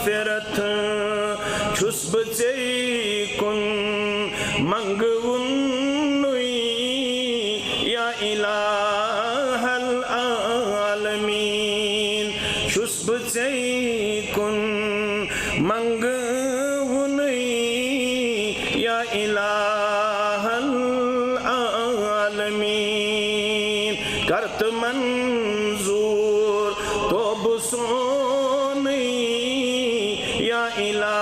मगफिरत छुस बचे कुन मंगवुन या इलाहल आलमीन छुस बचे कुन मंगवुन या इलाहल आलमीन करत मंजूर तो बुसोनी या इला